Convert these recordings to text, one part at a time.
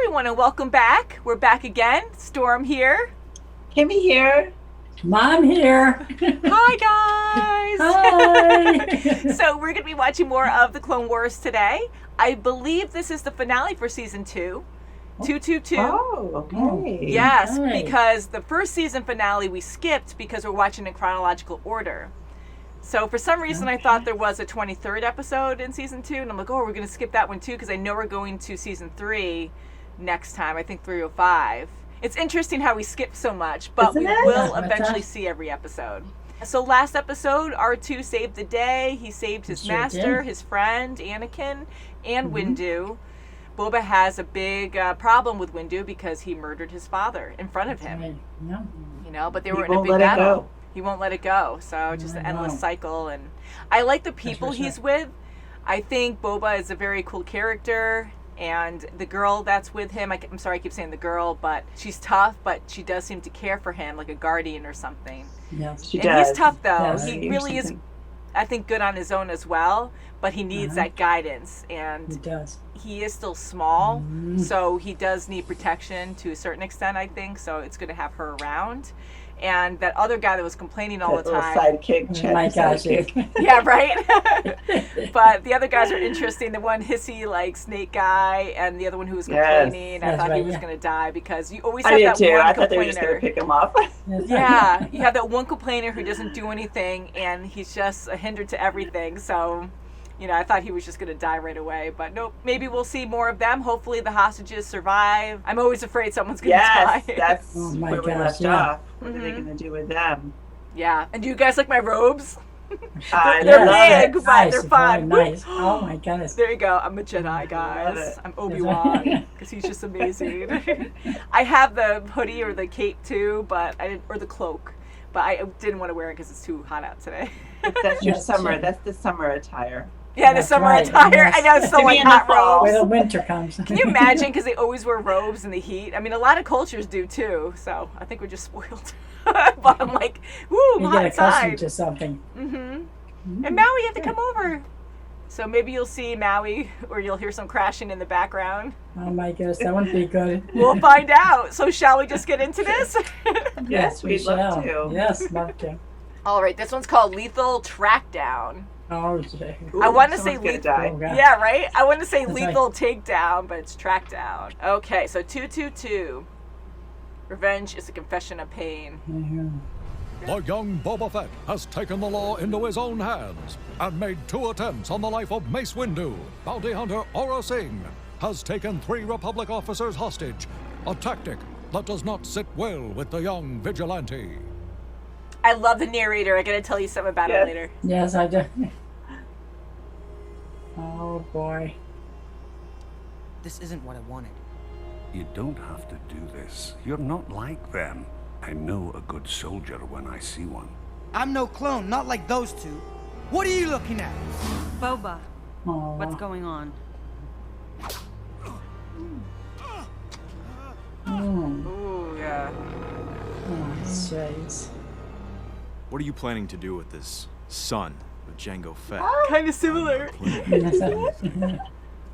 everyone, and welcome back. We're back again. Storm here. Kimmy here. Mom here. Hi, guys. Hi. So we're going to be watching more of the Clone Wars today. I believe this is the finale for season 2. 222. Oh, okay. Yes, Right. because the first season finale we skipped because we're watching in chronological order. So for some reason I thought there was a 23rd episode in season 2, and I'm like, oh, we're going to skip that one too because I know we're going to season 3 next time. I think 305. It's interesting how we skip so much, but Isn't we it? will eventually see every episode. So last episode, R2 saved the day. He saved his master, his friend, Anakin, and Windu. Boba has a big problem with Windu because he murdered his father in front of him. Right. Yeah. You know, but they were He in a won't big let it battle. go. He won't let it go. So just an endless know. cycle. And I like the people for sure. he's with. I think Boba is a very cool character. And the girl that's with him, I'm sorry I keep saying the girl, but she's tough, but she does seem to care for him like a guardian or something. Yes. She And does. he's tough though. Yes. He Or really is, something. I think, good on his own as well, but he needs that guidance. He And does. he is still small, so he does need protection to a certain extent, I think. So it's good to have her around. And that other guy that was complaining all That the little time. sidekick. Oh my gosh. sidekick. Yeah, right? But the other guys are interesting. The one hissy, like, snake guy, and the other one who was Yes. complaining. I That's thought he right, was yeah. going to die because you always I have did that too. one I thought they were just going to complainer. pick him up. Yeah, you have that one complainer who doesn't do anything, and he's just a hinder to everything. So, you know, I thought he was just going to die right away. But nope, maybe we'll see more of them. Hopefully the hostages survive. I'm always afraid someone's going to Yes, die. that's Oh my where we gosh, left yeah. off. What are they going to do with them? Yeah. And do you guys like my robes? I They're love big, it. but Nice, they're very fun. nice. Oh my goodness. There you go. I'm a Jedi, guys. it. I'm Obi-Wan because he's just amazing. I have the hoodie or the cape too, but I didn't, or the cloak, but I didn't want to wear it because it's too hot out today. That's your Yes, summer. yeah. That's the summer attire. Yeah, the That's summer right, attire. yes. I know it's so To be like in the hot fall. Where the robes. winter comes. Can you imagine? Because they always wear robes in the heat. I mean, a lot of cultures do too. So I think we're just spoiled. But I'm like, woo, I'm You hot get accustomed inside. to something. And Maui, you have to come over. So maybe you'll see Maui, or you'll hear some crashing in the background. Oh my goodness, that wouldn't be good. We'll find out. So shall we just get into this? Yes, we'd love shall. to. Yes, love to. All right, this one's called Lethal Trackdown. Oh, gee. Ooh, I want to say someone's gonna lethal. die. Oh, God. Yeah, right? I want to say That's lethal takedown, but it's trackdown. Okay, so 222. Revenge is a confession of pain. Mhm. The young Boba Fett has taken the law into his own hands and made 2 attempts on the life of Mace Windu. Bounty hunter Aura Singh has taken 3 Republic officers hostage, a tactic that does not sit well with the young vigilante. I love the narrator. I gotta tell you something about it Yes. later. Yes, I do. Oh boy. This isn't what I wanted. You don't have to do this. You're not like them. I know a good soldier when I see one. I'm no clone, not like those two. What are you looking at? Boba, Oh. what's going on? Ooh, yeah. Oh, jeez. What are you planning to do with this son of Jango Fett? Kind of similar. Yes, I-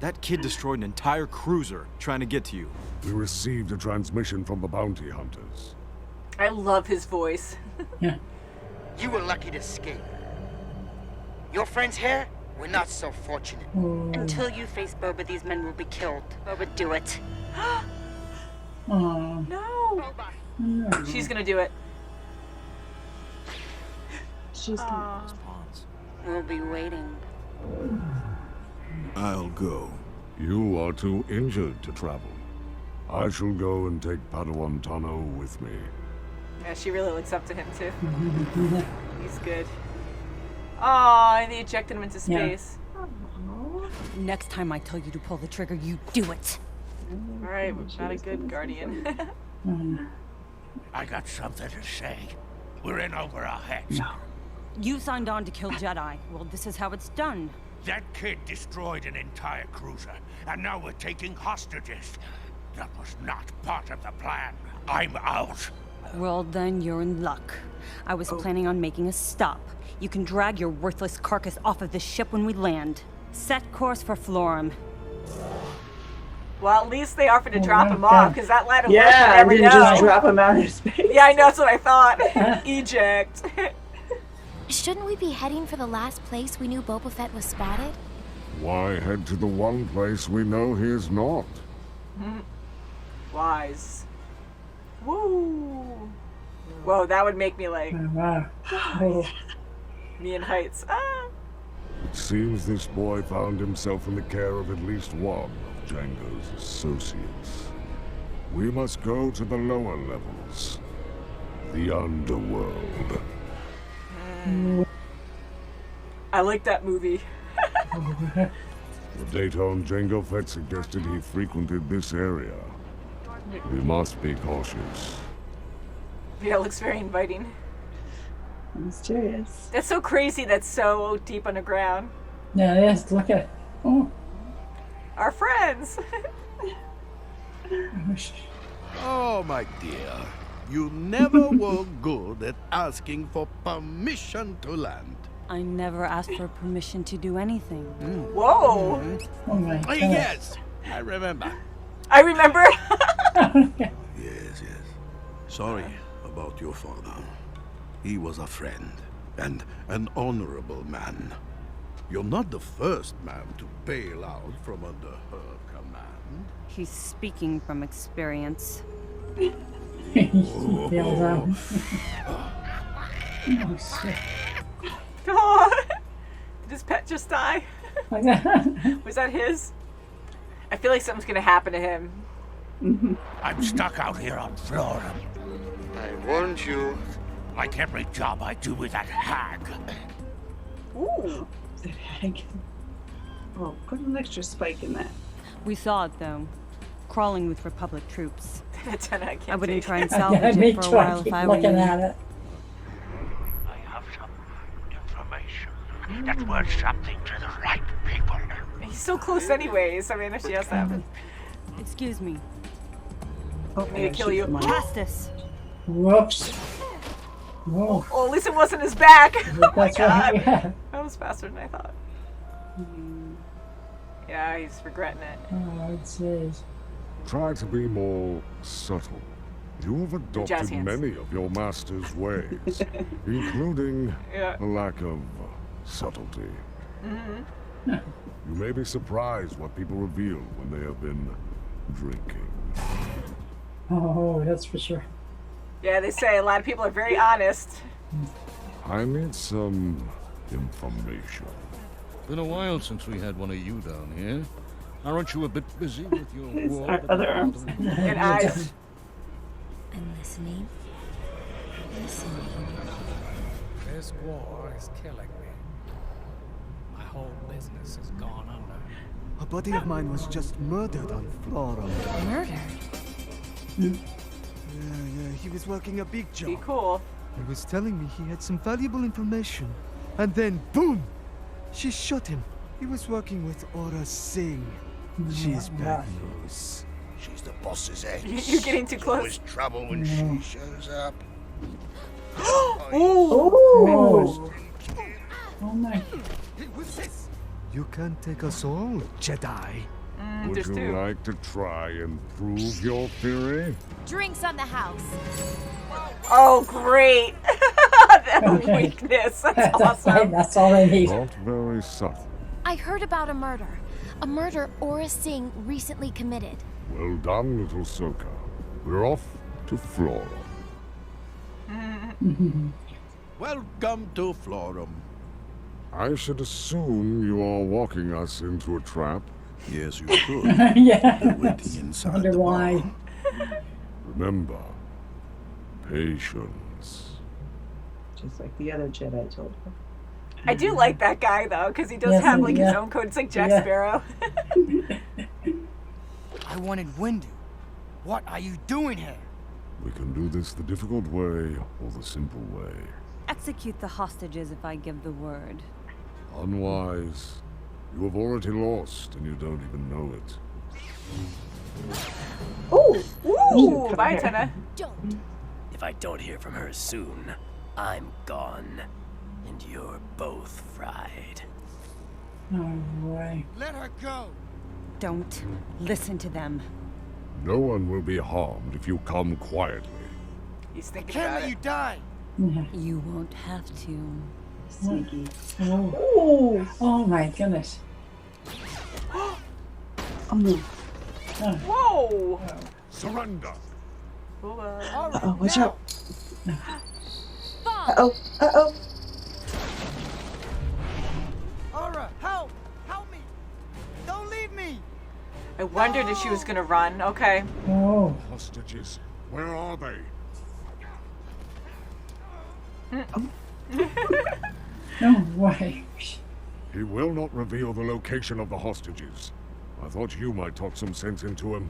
That kid destroyed an entire cruiser trying to get to you. We received a transmission from the bounty hunters. I love his voice. yeah. You were lucky to escape. Your friends here were not so fortunate. Until you face Boba, these men will be killed. Boba, do it. Oh. No. She's gonna do it. She's Pawns. We'll be waiting. I'll go. You are too injured to travel. I shall go and take Padawan Tano with me. Yeah, she really looks up to him too. He's good. Oh, and they ejected him into space. Next time I tell you to pull the trigger, you do it. All right, not a good guardian. I got something to say. We're in over our heads. You signed on to kill Jedi. Well, this is how it's done. That kid destroyed an entire cruiser, and now we're taking hostages. That was not part of the plan. I'm out. Well, then you're in luck. I was planning on making a stop. You can drag your worthless carcass off of this ship when we land. Set course for Florum. Well, at least they offered to drop him my God. off, because that ladder Yeah, you I never didn't know. just drop him out of space. Yeah, I know, that's what I thought. Eject. Shouldn't we be heading for the last place we knew Boba Fett was spotted? Why head to the one place we know he is not? Wise. Woo. Whoa, that would make me like Wow. Oh, me in Heights. Ah. It seems this boy found himself in the care of at least one of Jango's associates. We must go to the lower levels. The underworld. I like that movie. The data on Jango Fett suggested he frequented this area. We must be cautious. Yeah, it looks very inviting. Mysterious. That's so crazy. That's so deep underground. yeah, yes, look at it. Oh, Our friends. Oh, my dear. You never were good at asking for permission to land. I never asked for permission to do anything. Whoa. oh my God. Yes, I remember. I remember. Yes, yes. Sorry about your father. He was a friend and an honorable man. You're not the first man to bail out from under her command. He's speaking from experience. He yells out. Oh, shit. Oh, did his pet just die? Like that. Was that his? I feel like something's gonna happen to him. I'm stuck out here on Florum. I warned you. Like every job I do with that hag. Ooh. The heck? Oh, put an extra spike in that. We saw it, though. Crawling with Republic troops. That's I can't I wouldn't take. try and Yeah, salvage me it for a too. I while keep if I were looking you. at it. I have some information that's worth something to the right people. He's so close anyways. I mean, if she has to happen. Excuse me. Oh, Need to kill you. Castus. Whoops. Whoa. Oh, at least it wasn't his back. Oh my That's god. right. Yeah. That was faster than I thought. Yeah, he's regretting it. Oh, it says. Try to be more subtle. You have Jazz adopted hands. many of your master's ways, including Yeah. a lack of subtlety. You may be surprised what people reveal when they have been drinking. Oh, that's for sure. Yeah, they say a lot of people are very honest. I need some information. Been a while since we had one of you down here. Aren't you a bit busy with your His war? other arms. And eyes. And listening. Listening. This war is killing me. My whole business has gone under. A buddy of mine was just murdered on Florum. Murdered? Yeah, he was working a big job. Be cool. He was telling me he had some valuable information. And then, boom! She shot him. He was working with Aura Singh. She's bad news. She's the boss's ex. You're getting too close. Always trouble when she shows up. Oh. Oh my. What's this? You can't take us all, Jedi. Would there's you two. like to try and prove your theory? Drinks on the house. Oh, great. That Okay. weakness. That's That's awesome. That's all I need. Not very subtle. I heard about a murder. A murder Aura Singh recently committed. Well done, little Ahsoka. We're off to Florum. Welcome to Florum. I should assume you are walking us into a trap. Yes, you could. Yeah. They're waiting inside Wonder the why. bar. Remember, patience. Just like the other Jedi told her. I do like that guy though, because he does Yes, have like his yeah. own code. It's like Jack Yeah. Sparrow. I wanted Windu. What are you doing here? We can do this the difficult way or the simple way. Execute the hostages if I give the word. Unwise. You have already lost and you don't even know it. Ooh, Come bye, here. Tenna. Don't. If I don't hear from her soon, I'm gone. And you're both fried. Oh boy. Let her go. Don't listen to them. No one will be harmed if you come quietly. He's thinking Can't about let it. you die. You won't have to. Sneaky. Oh, oh my goodness. Oh no. Whoa! Surrender. Uh-oh, watch out. Uh-oh, uh-oh. Aura, help! Help me! Don't leave me! I wondered if she was gonna run. Okay. Oh. Hostages, where are they? No way. He will not reveal the location of the hostages. I thought you might talk some sense into him.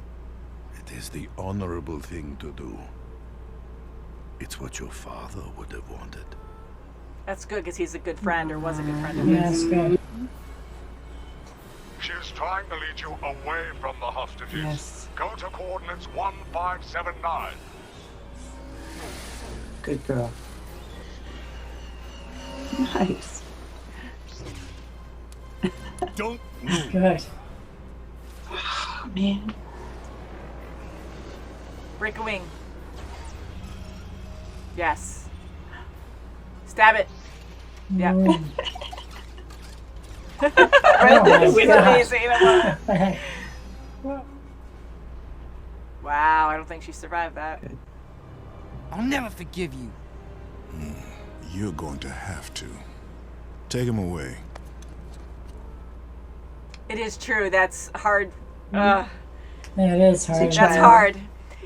It is the honorable thing to do. It's what your father would have wanted. That's good because he's a good friend, or was a good friend of Yeah, his. that's good. She is trying to lead you away from the hostages. Yes. Go to coordinates 1579. Good girl. Nice. Don't Good. Oh, man. Break a wing. Yes. Stab it. Yeah. Oh. Right, my it's God. amazing. I love it. Wow, I don't think she survived that. I'll never forgive you. You're going to have to. Take him away. It is true. That's hard. Yeah, it is hard. That's hard.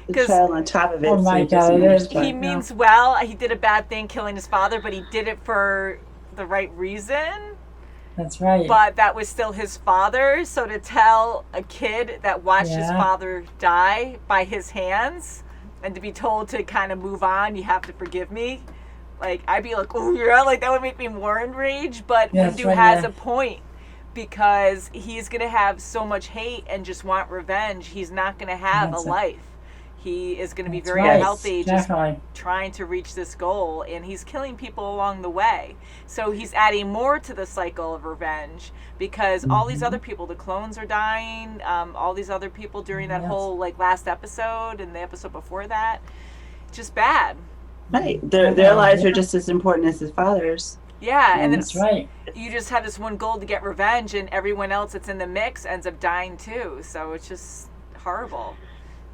The 'Cause- child on top of it. Oh so my he doesn't God, it is. understand. He means well. He did a bad thing killing his father, but he did it for the right reason. That's right. But that was still his father. So to tell a kid that watched his Yeah. father die by his hands and to be told to kind of move on, you have to forgive me. Like, I'd be like, oh, yeah, like that would make me more enraged. But Yeah, that's Windu right, has yeah. a point because he's going to have so much hate and just want revenge. He's not going to have That's a it. life. He is going to be That's very right, unhealthy, just definitely. trying to reach this goal, and he's killing people along the way. So he's adding more to the cycle of revenge because all these other people, the clones are dying, all these other people during that Yes. whole like last episode and the episode before that, just bad. Right. Their lives are just as important as his father's. Yeah, and then That's right. you just have this one goal to get revenge, and everyone else that's in the mix ends up dying too. So it's just horrible.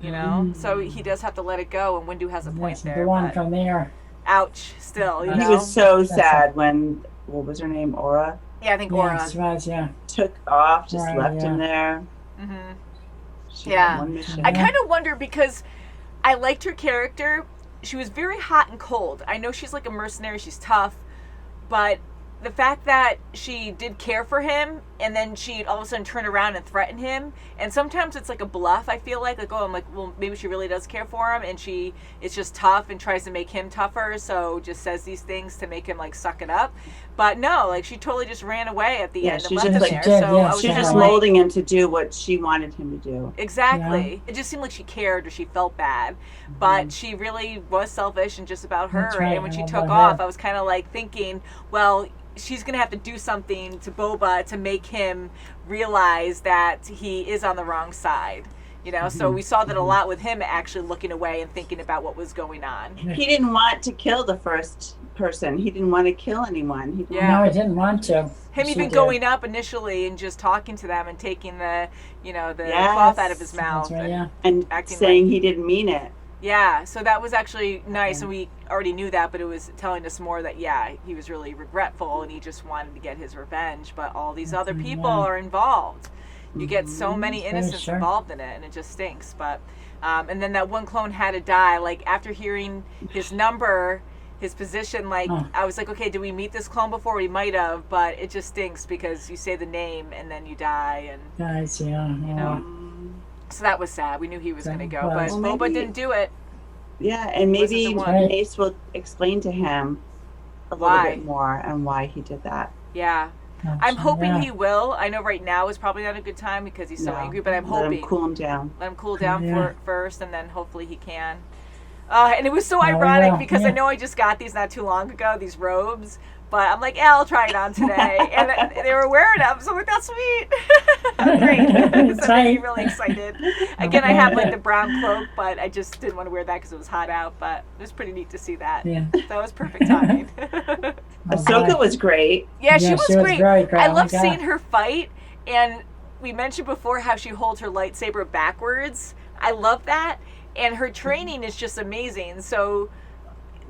You know, so he does have to let it go, and Windu has a point Yes, there. go on but from there. ouch, still, you He know. was so That's sad when, what was her name, Aura? Yeah, I think Yeah, Aura. that's right, yeah. Took off, just Right, left him yeah. there. Mm-hmm. She Yeah. had one mission. I kind of wonder because I liked her character. She was very hot and cold. I know she's like a mercenary, she's tough, but the fact that she did care for him and then she'd all of a sudden turn around and threaten him, and sometimes it's like a bluff, I feel like oh, I'm like, well, maybe she really does care for him and she is just tough and tries to make him tougher, so just says these things to make him like suck it up. But no, like she totally just ran away at the Yeah, end and she left just him like there. did, So yeah, I was She was kinda just like, molding him to do what she wanted him to do. exactly. It just seemed like she cared or she felt bad. But she really was selfish and just about her. That's right, And when she all took about off, her. I was kind of like thinking, well, she's going to have to do something to Boba to make him realize that he is on the wrong side. You know, so we saw that a lot with him actually looking away and thinking about what was going on. He didn't want to kill the first person. He didn't want to kill anyone. He didn't Yeah. No, I didn't want to. Him She even did. going up initially and just talking to them and taking the, you know, the Yes. cloth out of his mouth. That's right, yeah. and acting saying he didn't mean it. Yeah, so that was actually nice, and we already knew that, but it was telling us more that, yeah, he was really regretful, and he just wanted to get his revenge, but all these other people are involved. You get so many Very innocents sure. involved in it, and it just stinks, but, and then that one clone had to die, like, after hearing his number, his position, like, I was like, okay, did we meet this clone before? We might have, but it just stinks, because you say the name, and then you die, and, Guys, yeah. you know. So that was sad. We knew he was going to go, but Well, Boba maybe- didn't do it. Yeah, and maybe Wasn't the one. Mace will explain to him a little Why? bit more and why he did that. Yeah. Gotcha, I'm hoping yeah. he will. I know right now is probably not a good time because he's so No. angry, but I'm Let hoping. him cool him down. Let him cool down Yeah. first, and then hopefully he can. And it was so ironic because I know I just got these not too long ago, these robes. But I'm like, yeah, I'll try it on today. And they were wearing them, so I'm like, that's sweet. Great. So I made me really excited. Again, I have like the brown cloak, but I just didn't want to wear that because it was hot out. But it was pretty neat to see that. Yeah. That was perfect timing. Ahsoka was great. Yeah, she was great. I love Oh my seeing God. her fight. And we mentioned before how she holds her lightsaber backwards. I love that. And her training is just amazing. So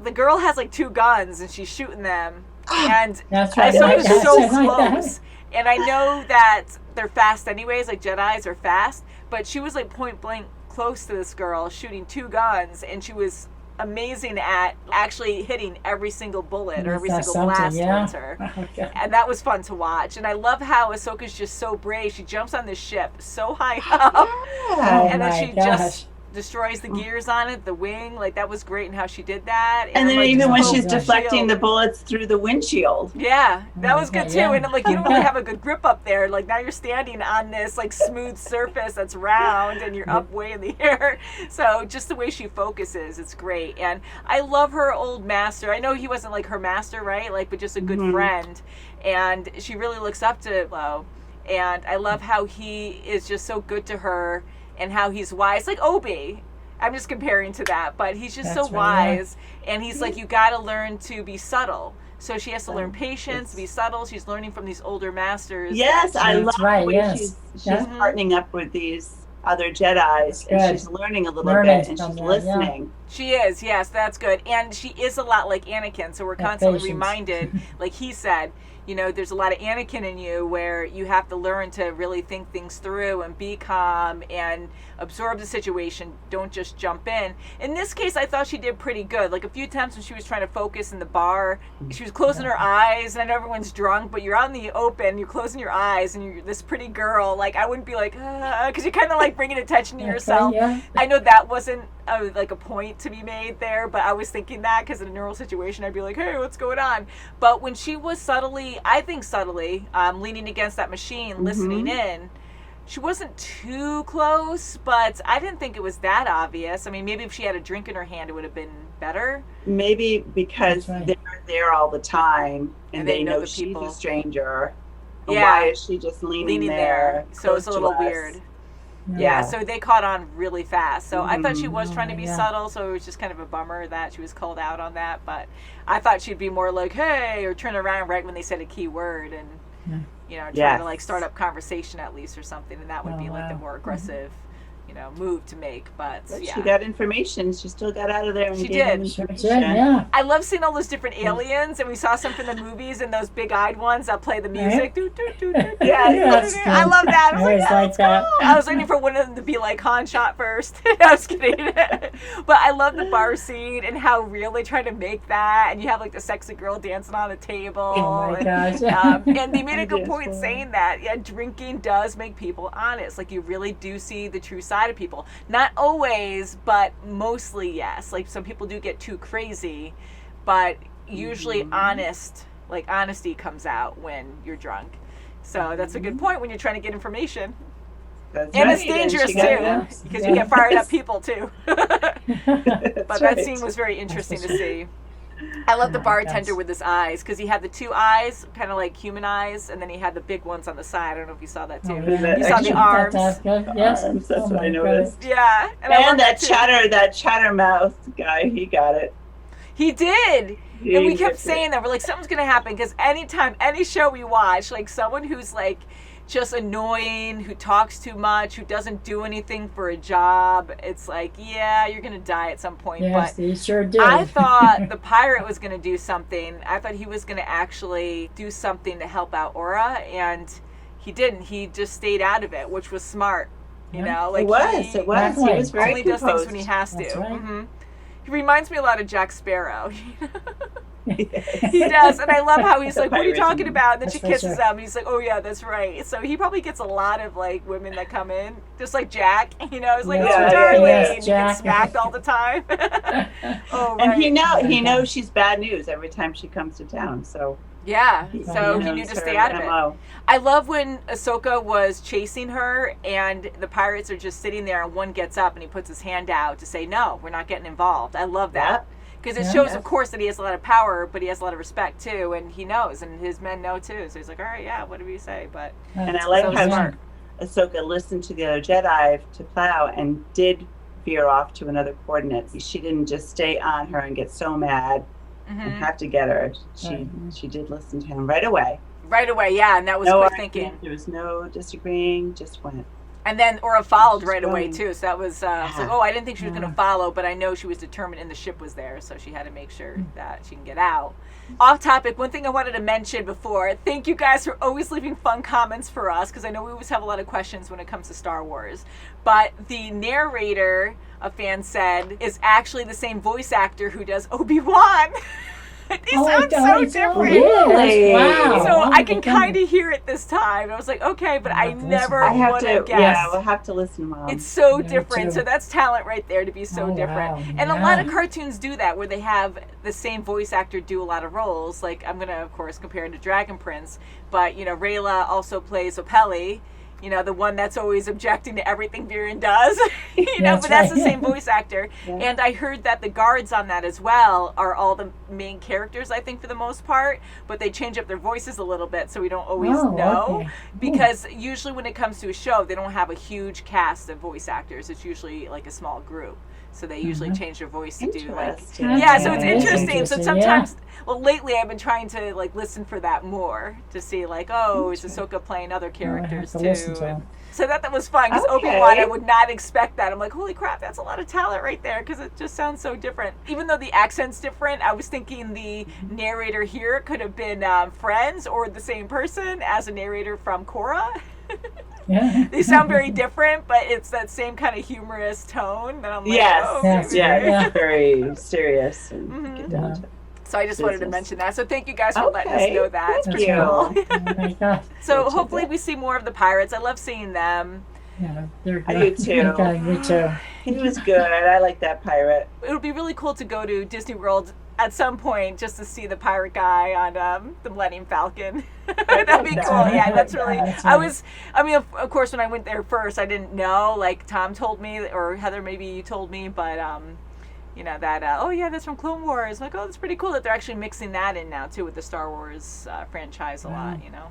the girl has like 2 guns and she's shooting them. And That's right. Ahsoka's Like so that. Like close. And I know that they're fast anyways, like Jedis are fast, but she was like point blank close to this girl shooting 2 guns, and she was amazing at actually hitting every single bullet or every That's single blast something, yeah. towards her. Okay. And that was fun to watch. And I love how Ahsoka's just so brave. She jumps on this ship so high up, Oh and then my she gosh. just destroys the gears on it, the wing. Like, that was great in how she did that. And then like, even just when pulled she's the deflecting shield. the bullets through the windshield. Yeah, that was good too. Yeah. And I'm like, you don't really have a good grip up there. Like, now you're standing on this like smooth surface that's round and you're up way in the air. So just the way she focuses, it's great. And I love her old master. I know he wasn't like her master, right? Like, but just a good friend. And she really looks up to Lo. And I love how he is just so good to her and how he's wise. Like Obi. I'm just comparing to that, but he's just That's so right, yeah. wise, and he's like, you got to learn to be subtle. So she has to learn patience, be subtle. She's learning from these older masters. Yes, I love right, the way yes. she's Yeah. partnering up with these other Jedis, and Good. she's learning a little Learning bit, and from she's that, listening. She is, yes, that's good. And she is a lot like Anakin, so we're Yeah, constantly patience. reminded, like he said, you know, there's a lot of Anakin in you where you have to learn to really think things through and be calm and absorb the situation. Don't just jump in. In this case, I thought she did pretty good. Like a few times when she was trying to focus in the bar, she was closing her eyes, and I know everyone's drunk, but you're out in the open, you're closing your eyes, and you're this pretty girl. Like, I wouldn't be like, because you're kind of like bringing attention to Okay, yourself. yeah. I know that wasn't like a point to be made there, but I was thinking that because in a neural situation, I'd be like, hey, what's going on? But when she was subtly leaning against that machine, listening in, she wasn't too close, but I didn't think it was that obvious. I mean, maybe if she had a drink in her hand, it would have been better. Maybe because That's right. they're there all the time, and they know the she's people. a stranger. And Yeah. why is she just leaning there? So it's a close little to us? weird. Yeah. Yeah, so they caught on really fast. So I thought she was trying to be yeah. subtle, so it was just kind of a bummer that she was called out on that. But I thought she'd be more like, hey, or turn around right when they said a key word and, you know, try to like start up conversation at least or something. And that would be like the more aggressive, you know, move to make. But yeah. She got information. She still got out of there and She gave them did. information. Yeah. I love seeing all those different aliens, and we saw some from the movies and those big-eyed ones that play the music. Doo, doo, doo, doo, doo, That's doo, doo. good. I love that. I was I always like, like that's that. cool. I was waiting for one of them to be like Han shot first. I was kidding. But I love the bar scene and how real they try to make that, and you have like the sexy girl dancing on a table. Oh my gosh. And they made a good point saying that, yeah, drinking does make people honest. Like, you really do see the true side of people. Not always, but mostly yes. Like, some people do get too crazy, but usually honesty comes out when you're drunk. So that's a good point when you're trying to get information. That's And right. it's dangerous she got too, because you get fired up people too. But that right. scene was very interesting to see. I love the bartender with his eyes, because he had the 2 eyes, kind of like human eyes, and then he had the big ones on the side. I don't know if you saw that too. Oh, yeah. You saw the arms. That's good. Yes. That's Oh what my I noticed. Yeah. I love And too. that chattermouth guy, he got it. He did. He And we kept gets it. saying that. We're like, something's going to happen, because anytime, any show we watch, like someone who's like just annoying, who talks too much, who doesn't do anything for a job, it's like, yeah, you're going to die at some point. Yes, But he sure did. I thought the pirate was going to do something. I thought he was going to actually do something to help out Aura, and he didn't. He just stayed out of it, which was smart. You know, like It was. He was very only does things composed. when he has to. That's right. Mhm. He reminds me a lot of Jack Sparrow. He does, and I love how he's like, "What are you talking about?" And then she That's for kisses sure. him, and he's like, "Oh yeah, that's right." So he probably gets a lot of like women that come in, just like Jack. You know, he's like, Yeah, "Oh, yeah, darling," yes, and he Jack. gets smacked all the time. Oh, And right. he knows she's bad news every time she comes to town. So Yeah, so he knew knows to her stay out of MO. it. I love when Ahsoka was chasing her and the pirates are just sitting there and one gets up and he puts his hand out to say, no, we're not getting involved. I love that. Because it shows, of course, that he has a lot of power, but he has a lot of respect, too, and he knows, and his men know, too. So he's like, all right, yeah, whatever you say, but... And I like how Ahsoka listened to the other Jedi to Plow and did veer off to another coordinate. She didn't just stay on her and get so mad and have to get her. She did listen to him right away. Right away, yeah, and that was quick thinking. There was no disagreeing, just went. And then Aura followed right away, too. So that was, like, oh, I didn't think she was going to follow, but I know she was determined and the ship was there, so she had to make sure that she can get out. Off topic, one thing I wanted to mention before, thank you guys for always leaving fun comments for us, because I know we always have a lot of questions when it comes to Star Wars. But the narrator, a fan said, is actually the same voice actor who does Obi-Wan. They sound so different. Really? Wow. So I can kind of hear it this time. I was like, okay, but I never would have guessed. Yeah, we'll have to listen, Mom. It's so different. So that's talent right there to be so different. Wow. And a lot of cartoons do that, where they have the same voice actor do a lot of roles. Like, I'm going to, of course, compare it to Dragon Prince. But, you know, Rayla also plays Opelli. You know, the one that's always objecting to everything Viren does. You know, but that's the same voice actor. And I heard that the guards on that as well are all the main characters, I think, for the most part. But they change up their voices a little bit, so we don't always know. Okay. Because usually when it comes to a show, they don't have a huge cast of voice actors. It's usually like a small group. So they usually change their voice to do like, so it's interesting. So sometimes, well, lately I've been trying to like listen for that more to see like, oh, is Ahsoka playing other characters too? So that was fun because Obi-Wan, I would not expect that. I'm like, holy crap, that's a lot of talent right there because it just sounds so different. Even though the accent's different, I was thinking the narrator here could have been friends or the same person as a narrator from Korra. They sound very different, but it's that same kind of humorous tone that I'm like, very serious and get down to it. So I just wanted to mention that. So thank you guys for letting us know that. Thank you. Oh my God. So hopefully we see more of the pirates. I love seeing them. Yeah, they're good. I do too. Okay, me too. He was good. I like that pirate. It would be really cool to go to Disney World at some point just to see the pirate guy on the Millennium Falcon. That'd be cool. Yeah, that's really. I mean, of course, when I went there first, I didn't know. Like Tom told me, or Heather, maybe you told me, but you know that. Oh yeah, that's from Clone Wars. I'm like, oh, that's pretty cool that they're actually mixing that in now too with the Star Wars franchise a lot. You know.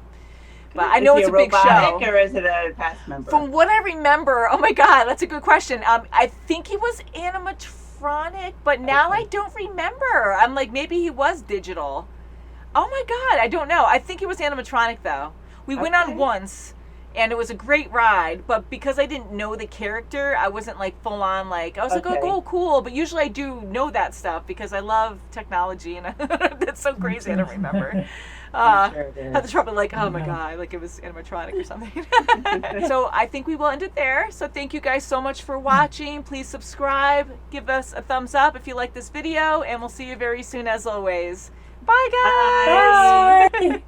But I know it's a big show. Or is it a cast member? From what I remember, oh my God, that's a good question. I think he was animatronic, but now I don't remember. I'm like, maybe he was digital. Oh my God, I don't know. I think he was animatronic though. We went on once, and it was a great ride. But because I didn't know the character, I wasn't like full on like. I was like, oh, cool. But usually I do know that stuff because I love technology, and that's so crazy. I don't remember. That's probably like, oh my God, like it was animatronic or something. So I think we will end it there. So thank you guys so much for watching. Please subscribe, give us a thumbs up if you like this video, and we'll see you very soon as always. Bye guys. Bye.